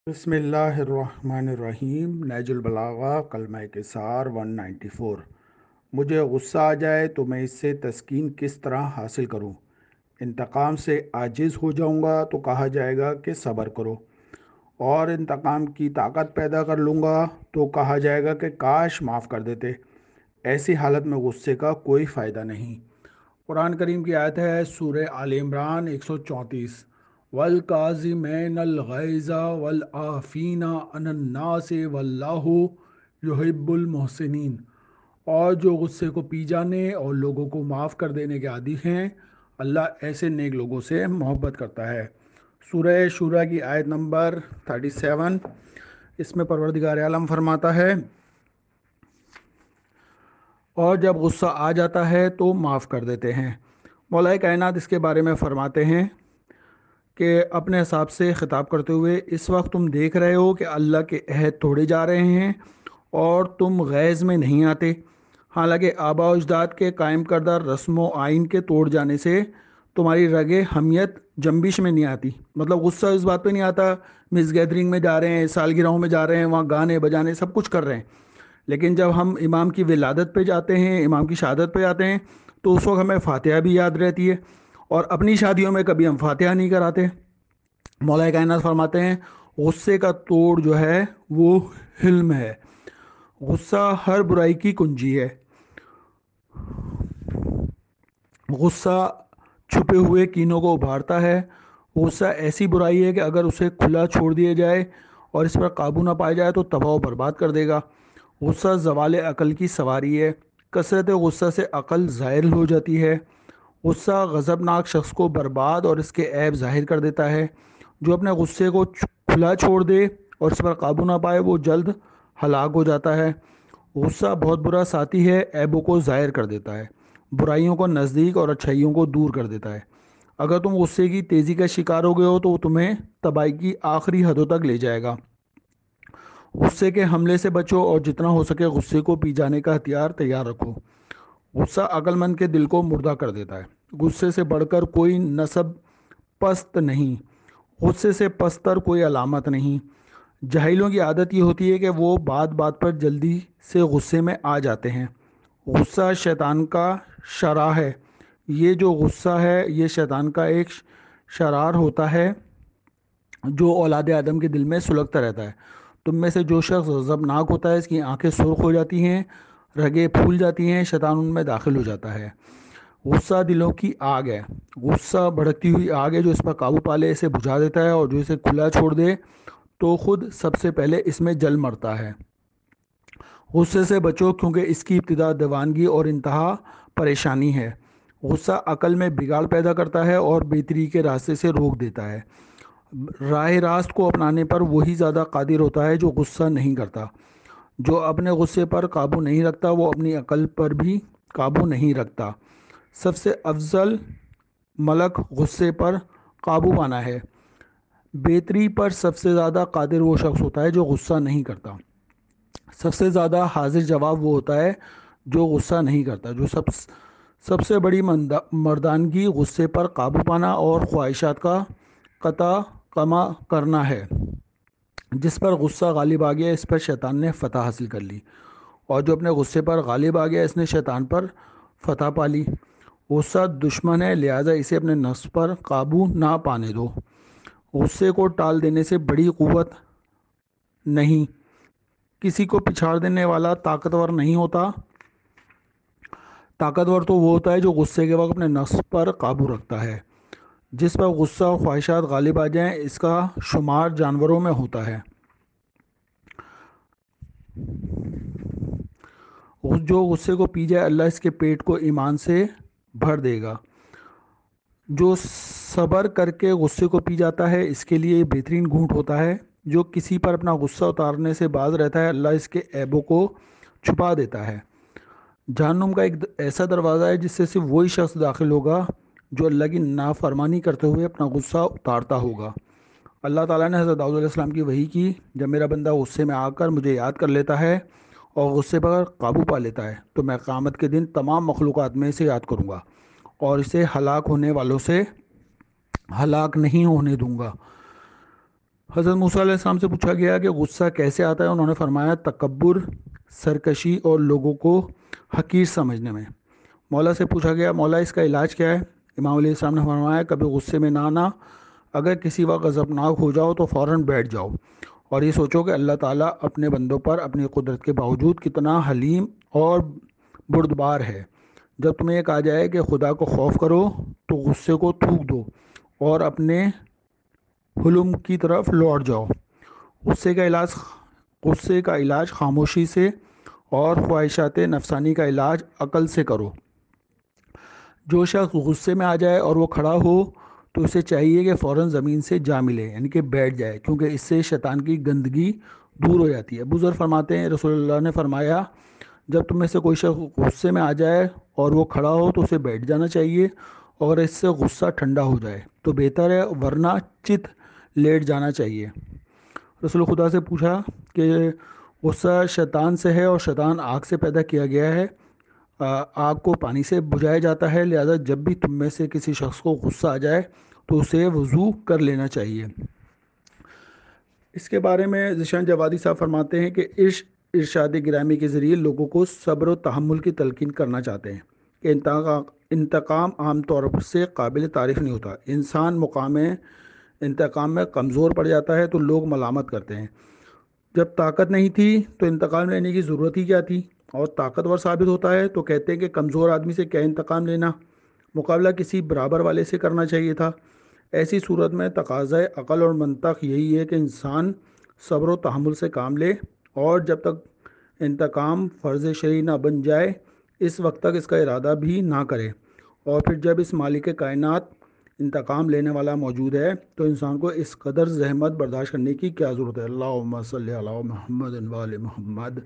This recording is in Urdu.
بسم اللہ الرحمن الرحیم۔ نہج البلاغہ کلمہ کثار 194۔ مجھے غصہ آ جائے تو میں اس سے تسکین کس طرح حاصل کروں؟ انتقام سے عاجز ہو جاؤں گا تو کہا جائے گا کہ صبر کرو، اور انتقام کی طاقت پیدا کر لوں گا تو کہا جائے گا کہ کاش معاف کر دیتے۔ ایسی حالت میں غصے کا کوئی فائدہ نہیں۔ قرآن کریم کی آیت ہے سورہ آل عمران 134۔ وَالْكَاظِمِينَ الْغَيْظَ وَالْعَافِينَ عَنِ النَّاسِ وَاللَّهُ يُحِبُّ الْمُحْسِنِينَ۔ اور جو غصے کو پی جانے اور لوگوں کو معاف کر دینے کے عادی ہیں، اللہ ایسے نیک لوگوں سے محبت کرتا ہے۔ سورہ شورا کی آیت نمبر 37، اس میں پروردگار عالم فرماتا ہے، اور جب غصہ آ جاتا ہے تو معاف کر دیتے ہیں۔ مولا کائنات اس کے بارے میں فرماتے ہیں کہ اپنے حساب سے خطاب کرتے ہوئے، اس وقت تم دیکھ رہے ہو کہ اللہ کے عہد توڑے جا رہے ہیں اور تم غیظ میں نہیں آتے، حالانکہ آباء و اجداد کے قائم کردہ رسم و آئین کے توڑ جانے سے تمہاری رگ حمیت جنبش میں نہیں آتی۔ مطلب غصہ اس بات پہ نہیں آتا، مس گیدرنگ میں جا رہے ہیں، سالگرہوں میں جا رہے ہیں، وہاں گانے بجانے سب کچھ کر رہے ہیں، لیکن جب ہم امام کی ولادت پہ جاتے ہیں، امام کی شہادت پہ جاتے ہیں، تو اس وقت ہمیں فاتحہ بھی یاد رہتی ہے، اور اپنی شادیوں میں کبھی ہم فاتحہ نہیں کراتے۔ مولا کائنات فرماتے ہیں غصے کا توڑ جو ہے وہ حلم ہے۔ غصہ ہر برائی کی کنجی ہے۔ غصہ چھپے ہوئے کینوں کو ابھارتا ہے۔ غصہ ایسی برائی ہے کہ اگر اسے کھلا چھوڑ دیا جائے اور اس پر قابو نہ پایا جائے تو تباہ و برباد کر دے گا۔ غصہ زوال عقل کی سواری ہے۔ کثرت غصہ سے عقل زائل ہو جاتی ہے۔ غصہ غضبناک شخص کو برباد اور اس کے عیب ظاہر کر دیتا ہے۔ جو اپنے غصے کو کھلا چھوڑ دے اور اس پر قابو نہ پائے وہ جلد ہلاک ہو جاتا ہے۔ غصہ بہت برا ساتھی ہے، عیبوں کو ظاہر کر دیتا ہے، برائیوں کو نزدیک اور اچھائیوں کو دور کر دیتا ہے۔ اگر تم غصے کی تیزی کا شکار ہو گئے ہو تو وہ تمہیں تباہی کی آخری حدوں تک لے جائے گا۔ غصے کے حملے سے بچو اور جتنا ہو سکے غصے کو پی جانے کا ہتھیار تیار رکھو۔ غصہ عقل مند کے دل کو مردہ کر دیتا ہے۔ غصے سے بڑھ کر کوئی نسب پست نہیں، غصے سے پستر کوئی علامت نہیں۔ جاہلوں کی عادت یہ ہوتی ہے کہ وہ بات بات پر جلدی سے غصے میں آ جاتے ہیں۔ غصہ شیطان کا شرار ہے۔ یہ جو غصہ ہے یہ شیطان کا ایک شرار ہوتا ہے جو اولاد آدم کے دل میں سلگتا رہتا ہے۔ تم میں سے جو شخص غضبناک ہوتا ہے اس کی آنکھیں سرخ ہو جاتی ہیں، رگیں پھول جاتی ہیں، شیطان ان میں داخل ہو جاتا ہے۔ غصہ دلوں کی آگ ہے۔ غصہ بھڑکتی ہوئی آگ ہے، جو اس پر قابو پا لے اسے بجھا دیتا ہے، اور جو اسے کھلا چھوڑ دے تو خود سب سے پہلے اس میں جل مرتا ہے۔ غصے سے بچو کیونکہ اس کی ابتدا دیوانگی اور انتہا پریشانی ہے۔ غصہ عقل میں بگاڑ پیدا کرتا ہے اور بہتری کے راستے سے روک دیتا ہے۔ راہ راست کو اپنانے پر وہی زیادہ قادر ہوتا ہے جو غصہ نہیں کرتا۔ جو اپنے غصے پر قابو نہیں رکھتا وہ اپنی عقل پر بھی قابو نہیں رکھتا۔ سب سے افضل ملک غصے پر قابو پانا ہے۔ بہتری پر سب سے زیادہ قادر وہ شخص ہوتا ہے جو غصہ نہیں کرتا۔ سب سے زیادہ حاضر جواب وہ ہوتا ہے جو غصہ نہیں کرتا۔ جو سب سے بڑی مردانگی غصے پر قابو پانا اور خواہشات کا قطع کما کرنا ہے۔ جس پر غصہ غالب آ گیا اس پر شیطان نے فتح حاصل کر لی، اور جو اپنے غصے پر غالب آ گیا اس نے شیطان پر فتح پا لی۔ غصہ دشمن ہے، لہٰذا اسے اپنے نفس پر قابو نہ پانے دو۔ غصے کو ٹال دینے سے بڑی قوت نہیں۔ کسی کو پچھاڑ دینے والا طاقتور نہیں ہوتا۔ طاقتور تو وہ ہوتا ہے جو غصے کے وقت اپنے نفس پر قابو رکھتا ہے۔ جس پر غصہ اور خواہشات غالب آ جائیں اس کا شمار جانوروں میں ہوتا ہے۔ جو غصے کو پی جائے اللہ اس کے پیٹ کو ایمان سے بھر دے گا۔ جو صبر کر کے غصے کو پی جاتا ہے اس کے لیے یہ بہترین گھونٹ ہوتا ہے۔ جو کسی پر اپنا غصہ اتارنے سے باز رہتا ہے اللہ اس کے عیبوں کو چھپا دیتا ہے۔ جہنم کا ایک ایسا دروازہ ہے جس سے صرف وہی شخص داخل ہوگا جو اللہ کی نافرمانی کرتے ہوئے اپنا غصہ اتارتا ہوگا۔ اللہ تعالیٰ نے حضرت داؤد علیہ السلام کی وحی کی، جب میرا بندہ غصے میں آ کر مجھے یاد کر لیتا ہے اور غصے پر قابو پا لیتا ہے تو میں قیامت کے دن تمام مخلوقات میں اسے یاد کروں گا اور اسے ہلاک ہونے والوں سے ہلاک نہیں ہونے دوں گا۔ حضرت موسیٰ علیہ السلام سے پوچھا گیا کہ غصہ کیسے آتا ہے؟ انہوں نے فرمایا تکبر، سرکشی اور لوگوں کو حقیر سمجھنے میں۔ مولا سے پوچھا گیا مولا اس کا علاج کیا ہے؟ امام علیہ السلام نے فرمایا کبھی غصے میں نہ آنا، اگر کسی وقت غضبناک ہو جاؤ تو فوراً بیٹھ جاؤ اور یہ سوچو کہ اللہ تعالیٰ اپنے بندوں پر اپنی قدرت کے باوجود کتنا حلیم اور بردبار ہے۔ جب تمہیں یہ کہا جائے کہ خدا کو خوف کرو تو غصے کو تھوک دو اور اپنے حلم کی طرف لوٹ جاؤ۔ غصے کا علاج غصے کا علاج خاموشی سے اور خواہشات نفسانی کا علاج عقل سے کرو۔ جو شخص غصے میں آ جائے اور وہ کھڑا ہو تو اسے چاہیے کہ فوراً زمین سے جا ملے، یعنی کہ بیٹھ جائے، کیونکہ اس سے شیطان کی گندگی دور ہو جاتی ہے۔ بزرگ فرماتے ہیں رسول اللہ نے فرمایا جب تم میں سے کوئی شخص غصے میں آ جائے اور وہ کھڑا ہو تو اسے بیٹھ جانا چاہیے، اور اس سے غصہ ٹھنڈا ہو جائے تو بہتر ہے، ورنہ چت لیٹ جانا چاہیے۔ رسول خدا سے پوچھا کہ غصہ شیطان سے ہے اور شیطان آگ سے پیدا کیا گیا ہے، آگ کو پانی سے بجھایا جاتا ہے، لہذا جب بھی تم میں سے کسی شخص کو غصہ آ جائے تو اسے وضو کر لینا چاہیے۔ اس کے بارے میں ذیشان جوادی صاحب فرماتے ہیں کہ ارشاد گرامی کے ذریعے لوگوں کو صبر و تحمل کی تلقین کرنا چاہتے ہیں کہ انتقام عام طور سے قابل تعریف نہیں ہوتا۔ انسان مقام انتقام میں کمزور پڑ جاتا ہے تو لوگ ملامت کرتے ہیں، جب طاقت نہیں تھی تو انتقام لینے کی ضرورت ہی کیا تھی، اور طاقتور ثابت ہوتا ہے تو کہتے ہیں کہ کمزور آدمی سے کیا انتقام لینا، مقابلہ کسی برابر والے سے کرنا چاہیے تھا۔ ایسی صورت میں تقاضۂ عقل اور منطق یہی ہے کہ انسان صبر و تحمل سے کام لے، اور جب تک انتقام فرض شرعی نہ بن جائے اس وقت تک اس کا ارادہ بھی نہ کرے، اور پھر جب اس مالک کائنات انتقام لینے والا موجود ہے تو انسان کو اس قدر زحمت برداشت کرنے کی کیا ضرورت ہے؟ اللہم صلی علی محمد و آل محمد۔